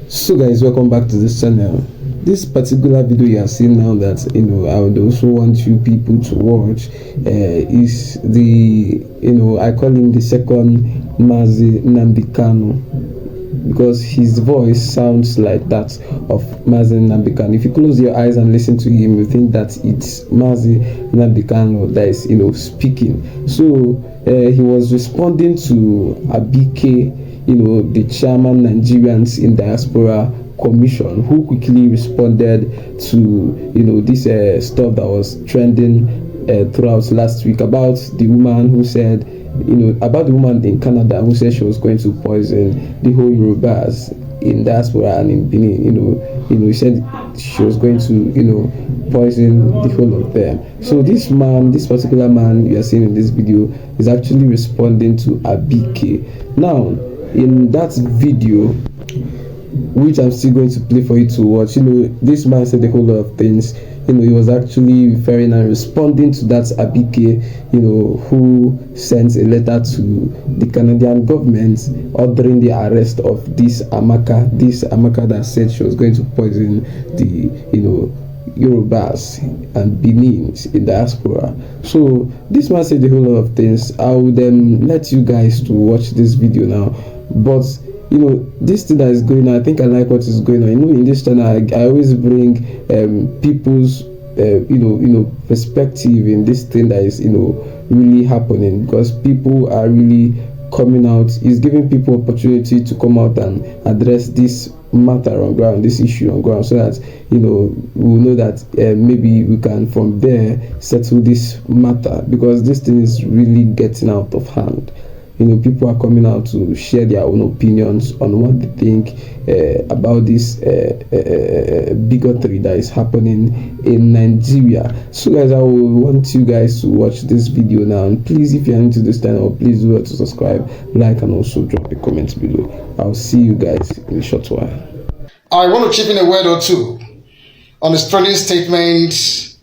So guys, welcome back to this channel. This particular video you are seeing now that I would also want you people to watch is the I call him the second Mazi Nnamdi Kanu, because his voice sounds like that of Mazi Nnamdi Kanu. If you close your eyes and listen to him, you think that it's Mazi Nnamdi Kanu that is speaking. So he was responding to Abike, the chairman Nigerians in Diaspora Commission, who quickly responded to this stuff that was trending throughout last week about the woman who said about the woman in Canada who said she was going to poison the whole Yorubas in diaspora and in Benin. He said she was going to poison the whole of them. So this particular man you are seeing in this video is actually responding to Abike. Now in that video, which I'm still going to play for you to watch, this man said a whole lot of things. He was actually referring and responding to that Abike, who sent a letter to the Canadian government ordering the arrest of this Amaka that said she was going to poison the, Yorubas and Benins in diaspora. So this man said a whole lot of things. I would let you guys to watch this video now. But this thing that is going on, I think I like what is going on. In this channel, I always bring people's perspective in this thing that is really happening, because people are really coming out. It's giving people opportunity to come out and address this matter on ground, this issue on ground, so that we'll know that maybe we can from there settle this matter, because this thing is really getting out of hand. People are coming out to share their own opinions on what they think about this bigotry that is happening in Nigeria. So guys, I will want you guys to watch this video now, and please, if you are new to this channel, please do to subscribe, like, and also drop a comment below. I'll see you guys in a short while. I want to chip in a word or two on the sterling statement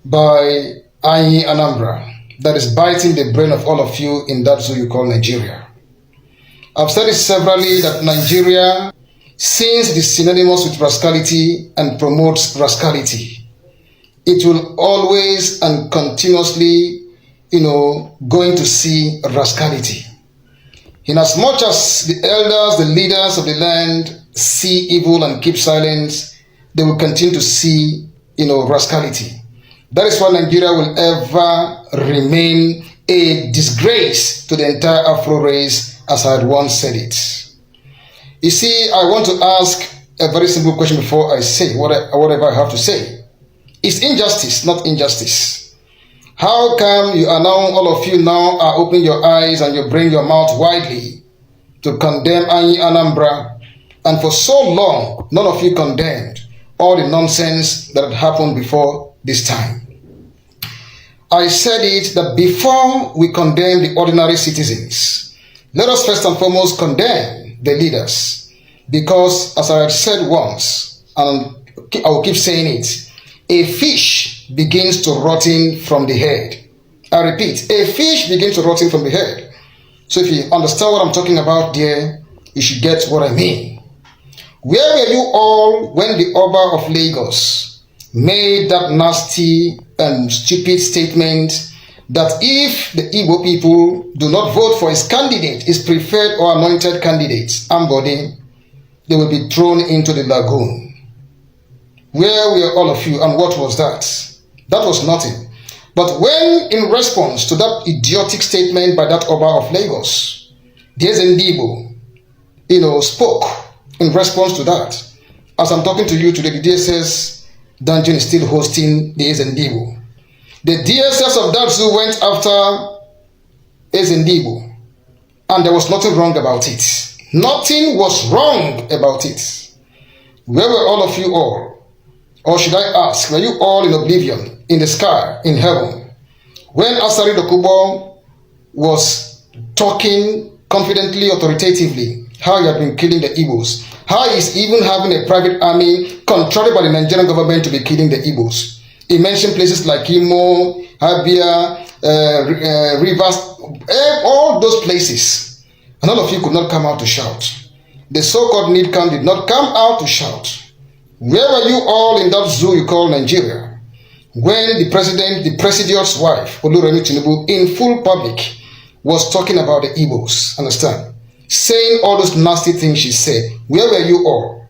by Anyi Anambra that is biting the brain of all of you in that zoo you call Nigeria. I've said it severally that Nigeria, since it is synonymous with rascality and promotes rascality, it will always and continuously, going to see rascality. In as much as the elders, the leaders of the land see evil and keep silence, they will continue to see, rascality. That is why Nigeria will ever remain a disgrace to the entire Afro race, as I had once said it. You see, I want to ask a very simple question before I say whatever I have to say. It's injustice, not injustice. How come you are now, all of you now are opening your eyes and you bring your mouth widely to condemn Anyi Anambra, and for so long, none of you condemned all the nonsense that had happened before this time? I said it that before we condemn the ordinary citizens, let us first and foremost condemn the leaders. Because as I had said once, and I will keep saying it, a fish begins to rotten from the head. I repeat, a fish begins to rotten from the head. So if you understand what I'm talking about there, you should get what I mean. Where were you all when the Oba of Lagos made that nasty and stupid statement that if the Igbo people do not vote for his candidate, his preferred or anointed candidate, Ambode, they will be thrown into the lagoon? Where were all of you, and what was that? That was nothing. But when, in response to that idiotic statement by that Oba of Lagos, the Igbo, spoke in response to that. As I'm talking to you today, the DSS dungeon is still hosting the Igbo. The DSS of that zoo went after Igbo, and there was nothing wrong about it. Nothing was wrong about it. Where were all of you all? Or should I ask, were you all in oblivion, in the sky, in heaven, when Asari Dokubo was talking confidently, authoritatively, how he had been killing the Igbos, how he is even having a private army controlled by the Nigerian government to be killing the Igbos? He mentioned places like Imo, Abia, Rivers, all those places. And all of you could not come out to shout. the so-called Nnamdi Kanu did not come out to shout. Where were you all in that zoo you call Nigeria when the president, the president's wife, Oluremi Tinubu, in full public was talking about the Igbos, understand? Saying all those nasty things she said. Where were you all?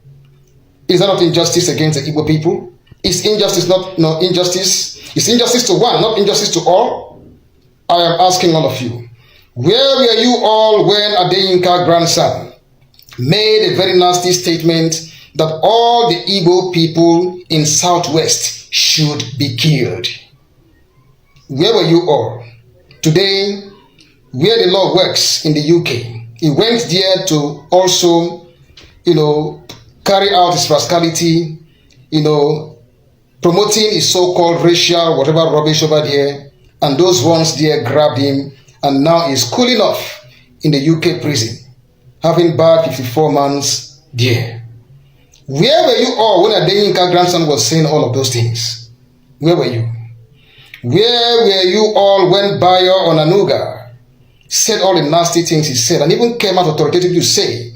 Is that not injustice against the Igbo people? Is injustice not injustice? Is injustice to one, not injustice to all? I am asking all of you. Where were you all when Adeyinka's grandson made a very nasty statement that all the Igbo people in Southwest should be killed? Where were you all? Today, where the law works in the UK, he went there to also, carry out his rascality, promoting his so-called racial whatever rubbish over there, and those ones there grabbed him, and now he's cooling off in the UK prison, having bad 54 months there. Where were you all when Adeyinka's grandson was saying all of those things? Where were you? Where were you all when Bayo Onanuga said all the nasty things he said, and even came out authoritatively to say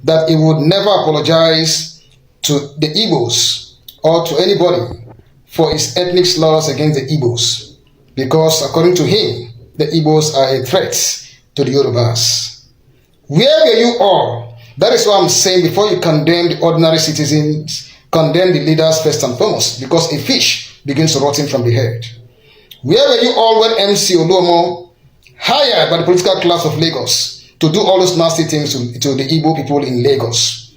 that he would never apologize to the Igbos or to anybody for his ethnic slurs against the Igbos, because according to him, the Igbos are a threat to the Yorubas. Where were you all? That is why I'm saying, before you condemn the ordinary citizens, condemn the leaders first and foremost, because a fish begins rotting from the head. Where were you all when MC Oluomo, hired by the political class of Lagos to do all those nasty things to the Igbo people in Lagos?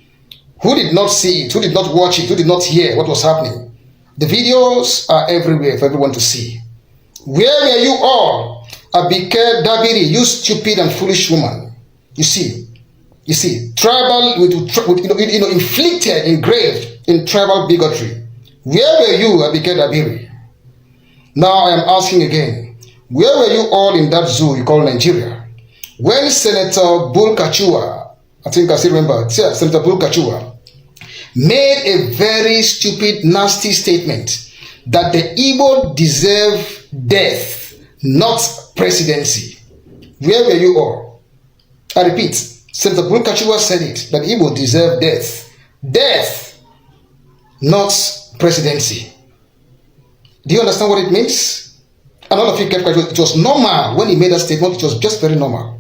Who did not see it? Who did not watch it? Who did not hear what was happening? The videos are everywhere for everyone to see. Where were you all? Abike Dabiri, you stupid and foolish woman. You see, tribal, inflicted, engraved in tribal bigotry. Where were you, Abike Dabiri? Now I am asking again, where were you all in that zoo you call Nigeria when Senator Bull Kachua, I think I still remember, Senator Bull Kachua, made a very stupid, nasty statement that the Igbo deserve death, not presidency? Where were you all? I repeat, Senator Bull Kachua said it, that Igbo deserve death, not presidency. Do you understand what it means? And all of you kept quiet. It was normal when he made that statement. It was just very normal.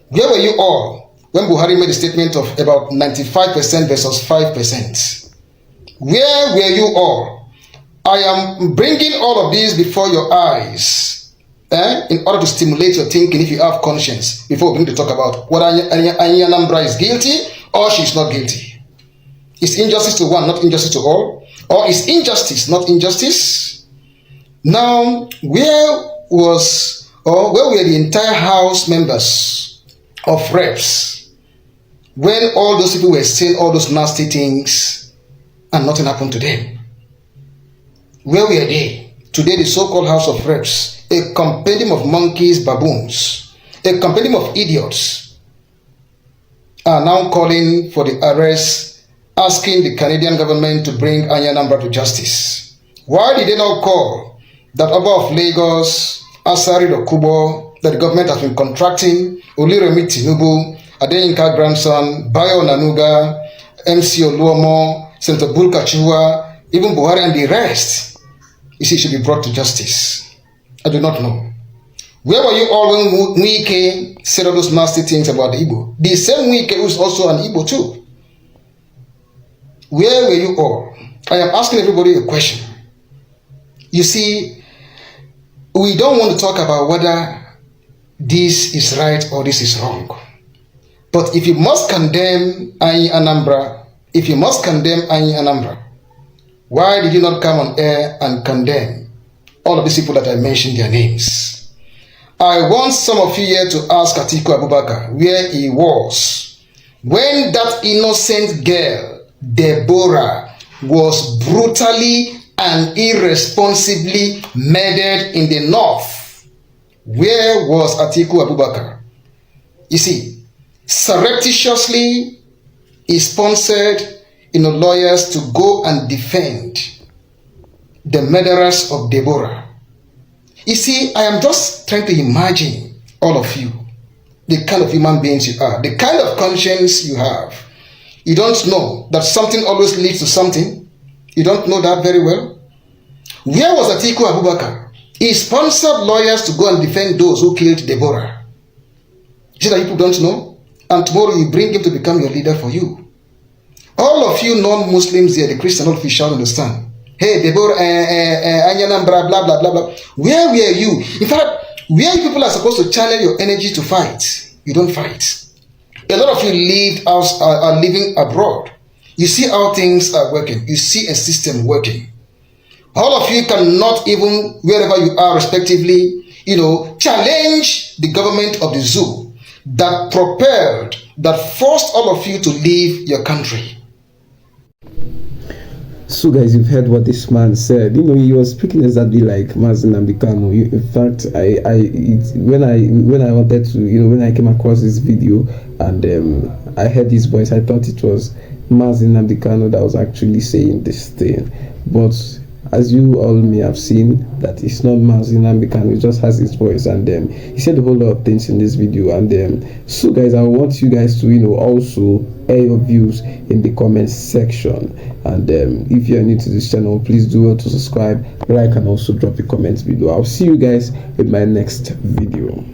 Where were you all when Buhari made a statement of about 95% versus 5%? Where were you all? I am bringing all of this before your eyes in order to stimulate your thinking, if you have conscience, before we begin to talk about whether Anambra is guilty or she is not guilty. Is injustice to one, not injustice to all? Or is injustice not injustice? Now, where were the entire House members of Reps when all those people were saying all those nasty things and nothing happened to them? Where were they? Today, the so-called House of Reps, a compendium of monkeys, baboons, a compendium of idiots, are now calling for the arrest, asking the Canadian government to bring Anambra to justice. Why did they not call that Oba of Lagos, Asari Dokubo, that the government has been contracting, Oluremi Tinubu, Adeyinka's grandson, Bayo Onanuga, MC Oluomo, Senator Bull Kachua, even Buhari and the rest, should be brought to justice? I do not know. Where were you all when Wike said all those nasty things about the Igbo? The same Wike who is also an Igbo too. Where were you all? I am asking everybody a question. You see, we don't want to talk about whether this is right or this is wrong. But if you must condemn Anambra, why did you not come on air and condemn all of these people that I mentioned their names? I want some of you here to ask Atiku Abubakar where he was when that innocent girl, Deborah, was brutally and irresponsibly murdered in the north. Where was Atiku Abubakar? You see, surreptitiously he sponsored lawyers to go and defend the murderers of Deborah. You see, I am just trying to imagine all of you, the kind of human beings you are, the kind of conscience you have. You don't know that something always leads to something? You don't know that very well? Where was Atiku Abubakar? He sponsored lawyers to go and defend those who killed Deborah. You see that people don't know? And tomorrow you bring him to become your leader for you. All of you non-Muslims here, the Christian, all of you shall understand. Hey, Deborah, blah, blah, blah, blah. Where were you? In fact, where people are supposed to channel your energy to fight, you don't fight. A lot of you are living abroad. You see how things are working. You see a system working. All of you cannot even, wherever you are respectively, challenge the government of the zoo that forced all of you to leave your country. So guys, you've heard what this man said. He was speaking exactly like Nnamdi Kanu. In fact, when I wanted to, when I came across this video and I heard his voice, I thought it was Nnamdi Kanu that was actually saying this thing. But as you all may have seen, that it's not Nnamdi Kanu, he just has his voice, and he said a whole lot of things in this video. And so guys, I want you guys to also air your views in the comment section. And if you're new to this channel, please do well to subscribe, like, and also drop a comment below. I'll see you guys in my next video.